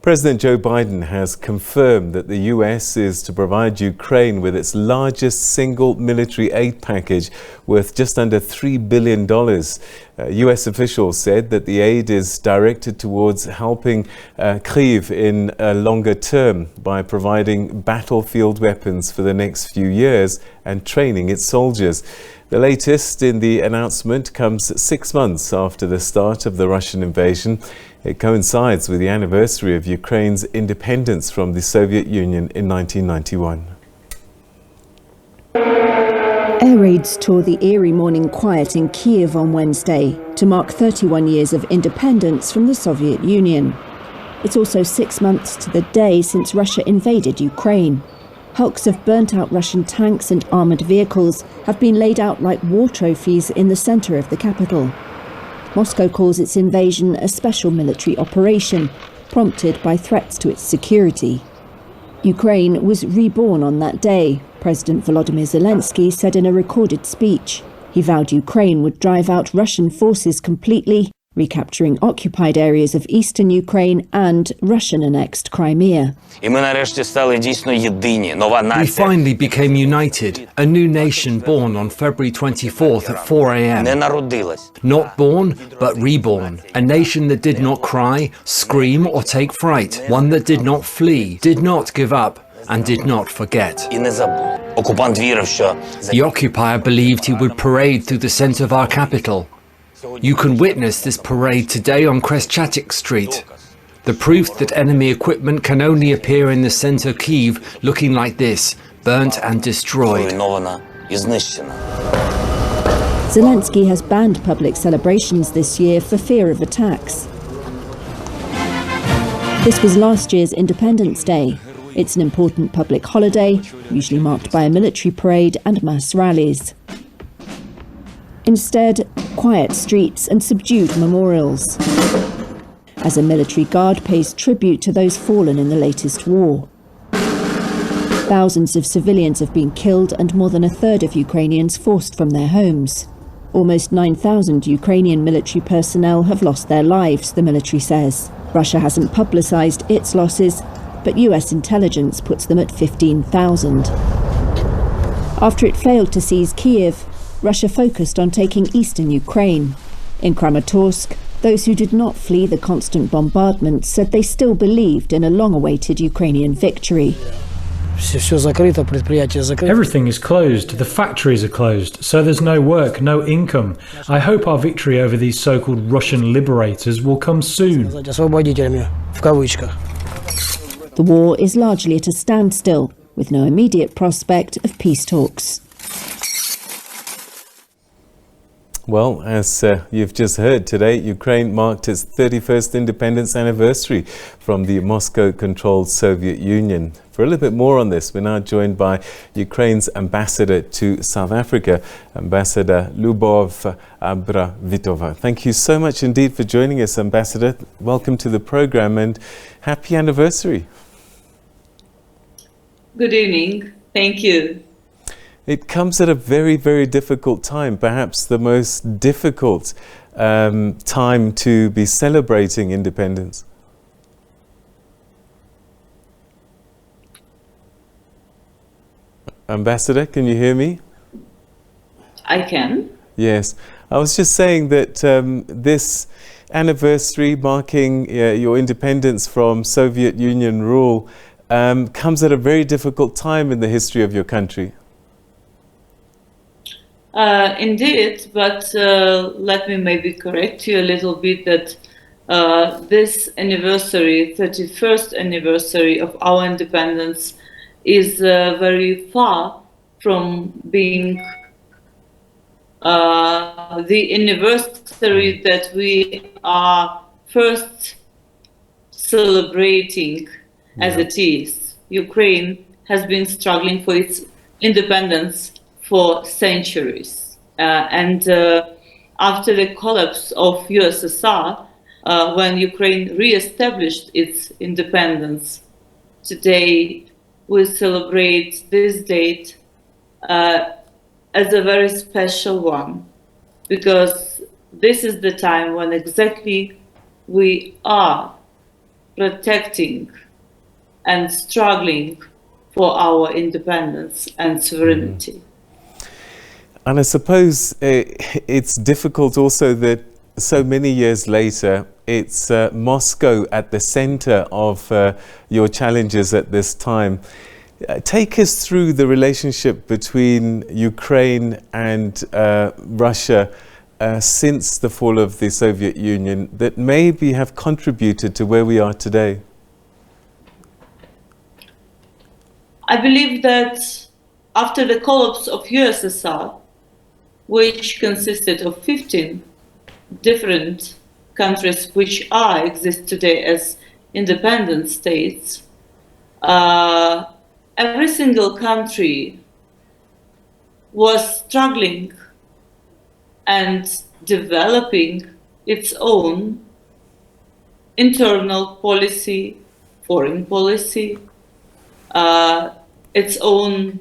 President Joe Biden has confirmed that the US is to provide Ukraine with its largest single military aid package worth just under $3 billion. US officials said that the aid is directed towards helping Kyiv in a longer term by providing battlefield weapons for the next few years and training its soldiers. The latest in the announcement comes 6 months after the start of the Russian invasion. It coincides with the anniversary of Ukraine's independence from the Soviet Union in 1991. Air raids tore the eerie morning quiet in Kyiv on Wednesday to mark 31 years of independence from the Soviet Union. It's also 6 months to the day since Russia invaded Ukraine. Hulks of burnt-out Russian tanks and armoured vehicles have been laid out like war trophies in the centre of the capital. Moscow calls its invasion a special military operation, prompted by threats to its security. Ukraine was reborn on that day, President Volodymyr Zelensky said in a recorded speech. He vowed Ukraine would drive out Russian forces completely, recapturing occupied areas of eastern Ukraine and Russian-annexed Crimea. We finally became united, a new nation born on February 24th at 4 a.m. Not born, but reborn. A nation that did not cry, scream or take fright. One that did not flee, did not give up, and did not forget. The occupier believed he would parade through the center of our capital. You can witness this parade today on Khreshchatyk Street. The proof that enemy equipment can only appear in the center of Kyiv looking like this, burnt and destroyed. Zelensky has banned public celebrations this year for fear of attacks. This was last year's Independence Day. It's an important public holiday, usually marked by a military parade and mass rallies. Instead, quiet streets and subdued memorials, as a military guard pays tribute to those fallen in the latest war. Thousands of civilians have been killed and more than a third of Ukrainians forced from their homes. Almost 9,000 Ukrainian military personnel have lost their lives, the military says. Russia hasn't publicised its losses, but US intelligence puts them at 15,000. After it failed to seize Kyiv, Russia focused on taking eastern Ukraine. In Kramatorsk, those who did not flee the constant bombardment said they still believed in a long-awaited Ukrainian victory. Everything is closed, the factories are closed, so there's no work, no income. I hope our victory over these so-called Russian liberators will come soon. The war is largely at a standstill, with no immediate prospect of peace talks. Well, as you've just heard today, Ukraine marked its 31st independence anniversary from the Moscow-controlled Soviet Union. For a little bit more on this, we're now joined by Ukraine's ambassador to South Africa, Ambassador Liubov Abravitova. Thank you so much indeed for joining us, Ambassador. Welcome to the program and happy anniversary. Good evening. Thank you. It comes at a very, very difficult time, perhaps the most difficult time to be celebrating independence. Ambassador, can you hear me? I can. Yes. I was just saying that this anniversary marking your independence from Soviet Union rule comes at a very difficult time in the history of your country. Indeed, but let me maybe correct you a little bit that this anniversary, 31st anniversary of our independence, is very far from being the anniversary that we are first celebrating as it is. Ukraine has been struggling for its independence for centuries. And after the collapse of USSR, when Ukraine re-established its independence, today we celebrate this date as a very special one, because this is the time when exactly we are protecting and struggling for our independence and sovereignty. And I suppose it's difficult also that so many years later, it's Moscow at the center of your challenges at this time. Take us through the relationship between Ukraine and Russia since the fall of the Soviet Union that maybe have contributed to where we are today. I believe that after the collapse of USSR, which consisted of 15 different countries which exist today as independent states, every single country was struggling and developing its own internal policy, foreign policy, its own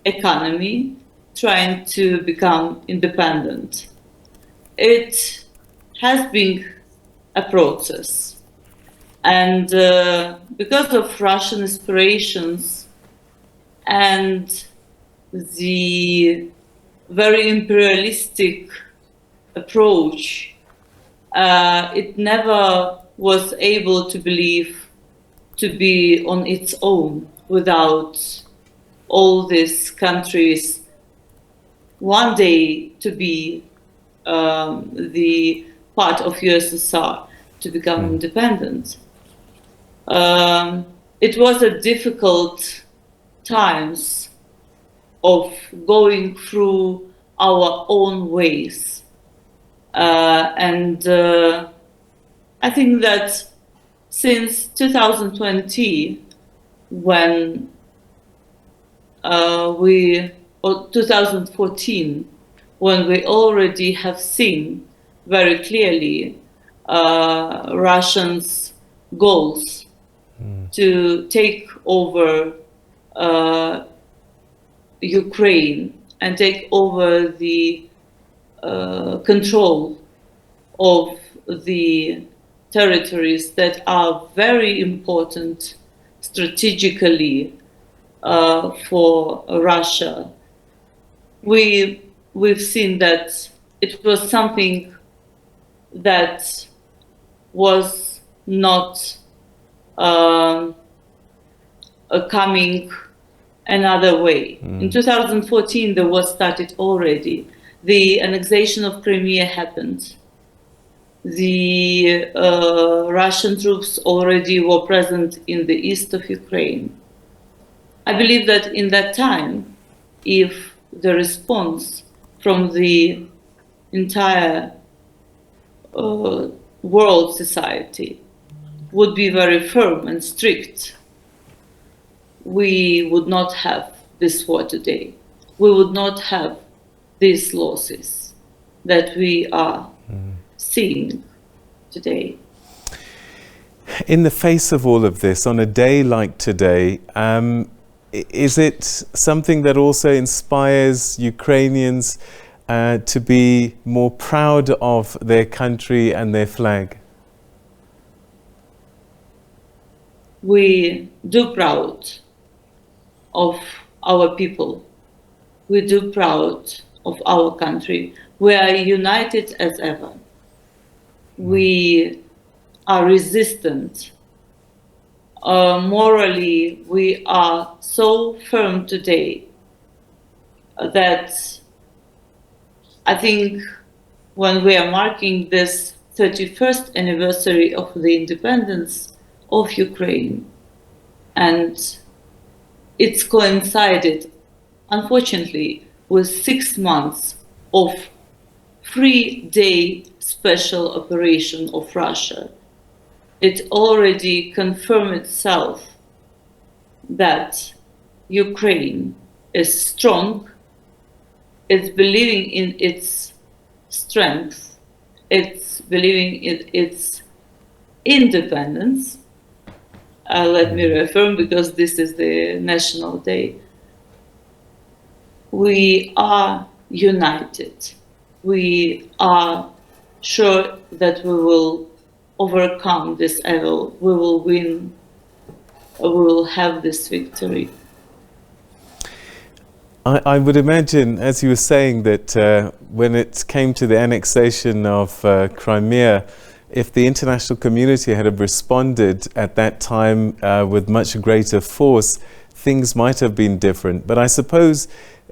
economy, trying to become independent. It has been a process. And because of Russian aspirations and the very imperialistic approach, it never was able to be on its own without all these countries one day to be the part of USSR, to become independent. It was a difficult times of going through our own ways. And I think that since 2020, when or 2014, when we already have seen very clearly Russians' goals to take over Ukraine and take over the control of the territories that are very important strategically for Russia. We've seen that it was something that was not coming another way. In 2014, the war started already. The annexation of Crimea happened. The Russian troops already were present in the east of Ukraine. I believe that in that time, if the response from the entire world society would be very firm and strict, we would not have this war today. We would not have these losses that we are seeing today. In the face of all of this, on a day like today, is it something that also inspires Ukrainians to be more proud of their country and their flag? We do proud of our people. We do proud of our country. We are united as ever. We are resistant. Morally, we are so firm today that I think when we are marking this 31st anniversary of the independence of Ukraine, and it's coincided, unfortunately, with 6 months of 3-day special operation of Russia. It already confirmed itself that Ukraine is strong, it's believing in its strength, it's believing in its independence. Let me reaffirm, because this is the National Day. We are united. We are sure that we will overcome this evil. We will win. We will have this victory. I would imagine, as you were saying, that when it came to the annexation of Crimea, if the international community had responded at that time with much greater force, things might have been different. But I suppose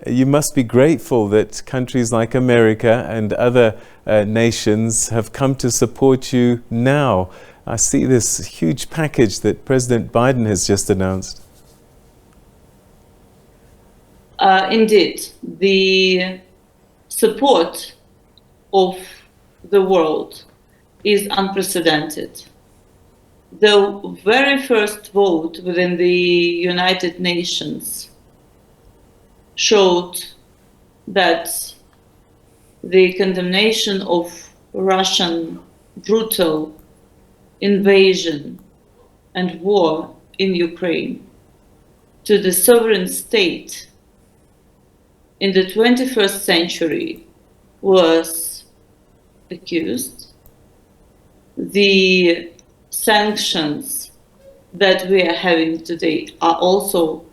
you must be grateful that countries like America and other nations have come to support you now. I see this huge package that President Biden has just announced. Indeed, the support of the world is unprecedented. The very first vote within the United Nations showed that the condemnation of Russian brutal invasion and war in Ukraine to the sovereign state in the 21st century was accused. The sanctions that we are having today are also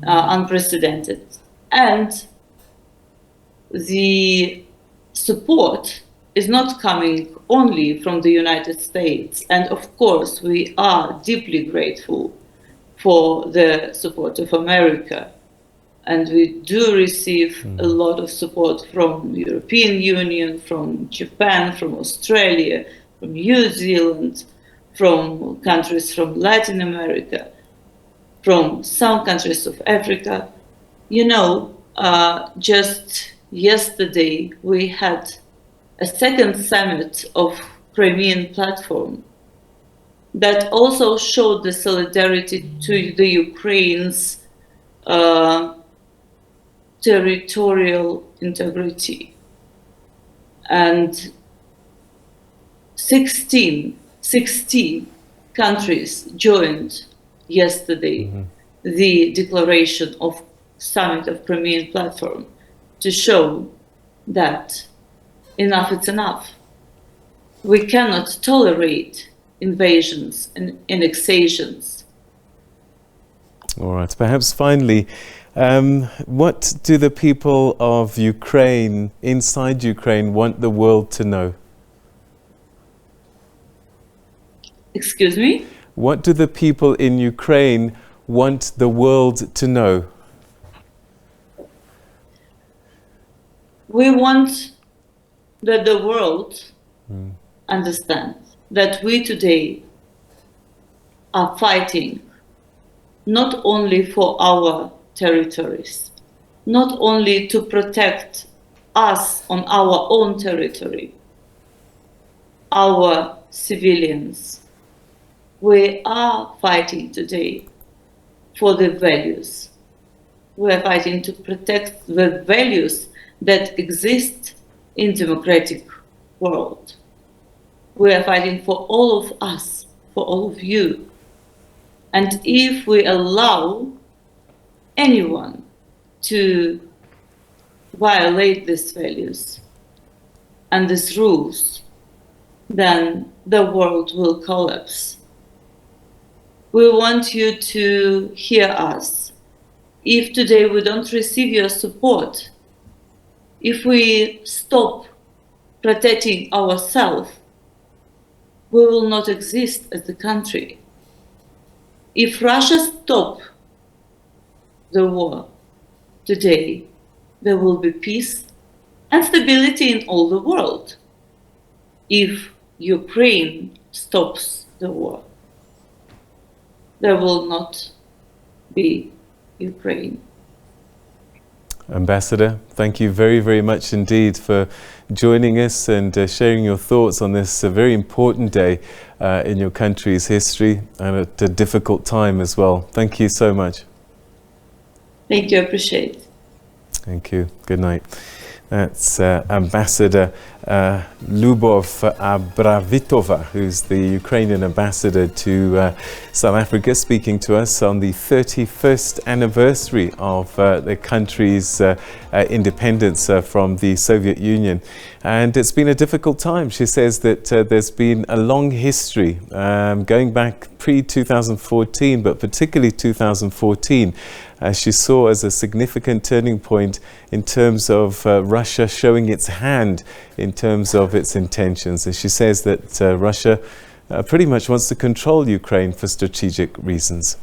unprecedented. And the support is not coming only from the United States. And of course, we are deeply grateful for the support of America. And we do receive a lot of support from the European Union, from Japan, from Australia, from New Zealand, from countries from Latin America, from some countries of Africa. You know, just yesterday we had a second summit of Crimean platform that also showed the solidarity to the Ukraine's territorial integrity. And 60 countries joined yesterday the declaration of Summit of Crimean Platform to show that enough is enough. We cannot tolerate invasions and annexations. All right, perhaps finally, what do the people of Ukraine, inside Ukraine, want the world to know? Excuse me? What do the people in Ukraine want the world to know? We want that the world understands that we today are fighting not only for our territories, not only to protect us on our own territory, our civilians. We are fighting today for the values. We are fighting to protect the values that exist in democratic world. We are fighting for all of us, for all of you. And if we allow anyone to violate these values and these rules, then the world will collapse. We want you to hear us. If today we don't receive your support, if we stop protecting ourselves, we will not exist as a country. If Russia stops the war today, there will be peace and stability in all the world. If Ukraine stops the war, there will not be Ukraine. Ambassador, thank you very, very much indeed for joining us and sharing your thoughts on this very important day in your country's history and at a difficult time as well. Thank you so much. Thank you, I appreciate it. Thank you. Good night. That's Ambassador Liubov Abravitova, who's the Ukrainian ambassador to South Africa, speaking to us on the 31st anniversary of the country's independence from the Soviet Union. And it's been a difficult time. She says that there's been a long history going back pre-2014, but particularly 2014, she saw as a significant turning point in terms of Russia showing its hand in terms of its intentions. And she says that Russia pretty much wants to control Ukraine for strategic reasons.